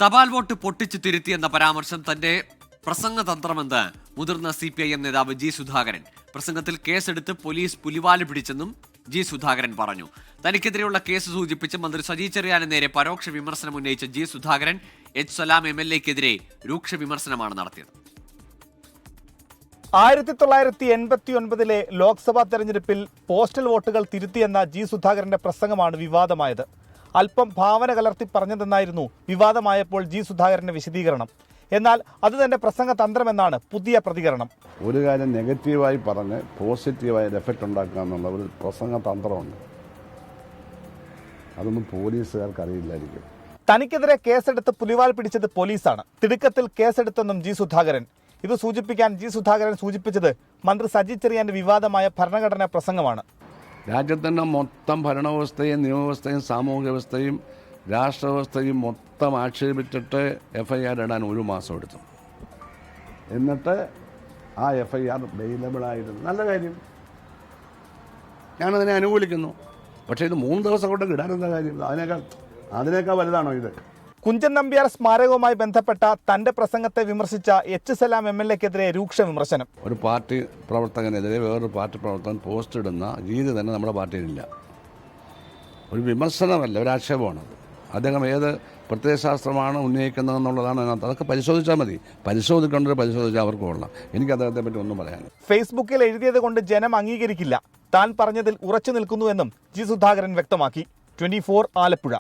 തപാൽ വോട്ട് പൊട്ടിച്ചു തിരുത്തിയെന്ന പരാമർശം തന്റെ പ്രസംഗതന്ത്രമെന്ന് മുതിർന്ന CPIM നേതാവ് ജി സുധാകരൻ. പ്രസംഗത്തിൽ കേസെടുത്ത് പോലീസ് പുലിവാല് പിടിച്ചെന്നും ജി സുധാകരൻ പറഞ്ഞു. തനിക്കെതിരെയുള്ള കേസ് സൂചിപ്പിച്ച് മന്ത്രി സജി ചെറിയാന് നേരെ പരോക്ഷ വിമർശനം ഉന്നയിച്ച ജി സുധാകരൻ എച്ച് സലാം MLA-ക്കെതിരെ രൂക്ഷ വിമർശനമാണ് നടത്തിയത്. 1989 ലോക്സഭാ തെരഞ്ഞെടുപ്പിൽ പോസ്റ്റൽ വോട്ടുകൾ തിരുത്തിയെന്ന ജി സുധാകരന്റെ പ്രസംഗമാണ് വിവാദമായത്. അല്പം ഭാവന കലർത്തി പറഞ്ഞതെന്നായിരുന്നു വിവാദമായപ്പോൾ ജി സുധാകരന്റെ വിശദീകരണം. എന്നാൽ അത് തന്നെ പ്രസംഗ തന്ത്രമെന്നാണ് പുതിയ പ്രതികരണം. ഒരു കാര്യം നെഗറ്റീവായി പറഞ്ഞ് പോസിറ്റീവായ എഫക്റ്റ് ഉണ്ടാക്കുക എന്നുള്ള ഒരു പ്രസംഗ തന്ത്രമുണ്ട്. അതൊന്നും പോലീസുകാർക്ക് അറിയില്ലായിരിക്കും. തനിക്കെതിരെ കേസെടുത്ത് പുലിവാൽ പിടിച്ചത് പോലീസാണ്. തിടുക്കത്തിൽ കേസെടുത്തെന്നും ജി സുധാകരൻ. ഇത് സൂചിപ്പിക്കാൻ ജി സുധാകരൻ സൂചിപ്പിച്ചത് മന്ത്രി സജി ചെറിയാന്റെ വിവാദമായ ഭരണഘടനാ പ്രസംഗമാണ്. രാജ്യത്തിൻ്റെ മൊത്തം ഭരണവ്യവസ്ഥയും നിയമവ്യവസ്ഥയും സാമൂഹിക വ്യവസ്ഥയും രാഷ്ട്രവ്യവസ്ഥയും മൊത്തം ആക്ഷേപിച്ചിട്ട് FIR ഇടാൻ 1 മാസം എടുത്തു. എന്നിട്ട് ആ FIR ബെയിലബിളായിരുന്നു. നല്ല കാര്യം, ഞാനതിനെ അനുകൂലിക്കുന്നു. പക്ഷേ ഇത് 3 ദിവസം കൊണ്ട് ഇടാനെന്താ കാര്യം? അതിനേക്കാൾ വലുതാണോ ഇത്? കുഞ്ചൻ നമ്പ്യാർ സ്മാരകവുമായി ബന്ധപ്പെട്ട തന്റെ പ്രസംഗത്തെ വിമർശിച്ച എച്ച് സലാം MLA-ക്കെതിരെ രൂക്ഷ വിമർശനം. ഒരു പാർട്ടി പ്രവർത്തകനെതിരെ വേറൊരു പാർട്ടി പ്രവർത്തകൻ പോസ്റ്റ് ഇടുന്ന രീതി തന്നെ നമ്മുടെ പാർട്ടിയിലില്ല. ഒരു വിമർശനമല്ല, ഒരു ആക്ഷേപമാണത്. അദ്ദേഹം ഏത് പ്രത്യയശാസ്ത്രമാണ് ഉന്നയിക്കുന്നതെന്നുള്ളതാണ് അതിനകത്ത്. അതൊക്കെ പരിശോധിച്ചാൽ മതി. പരിശോധിച്ചാൽ അവർക്ക് കൊള്ളാം. എനിക്ക് അദ്ദേഹത്തെ പറ്റി ഒന്നും പറയാൻ. ഫേസ്ബുക്കിൽ എഴുതിയത് കൊണ്ട് ജനം അംഗീകരിക്കില്ല. താൻ പറഞ്ഞതിൽ ഉറച്ചു നിൽക്കുന്നുവെന്നും ജി സുധാകരൻ വ്യക്തമാക്കി. 24 ആലപ്പുഴ.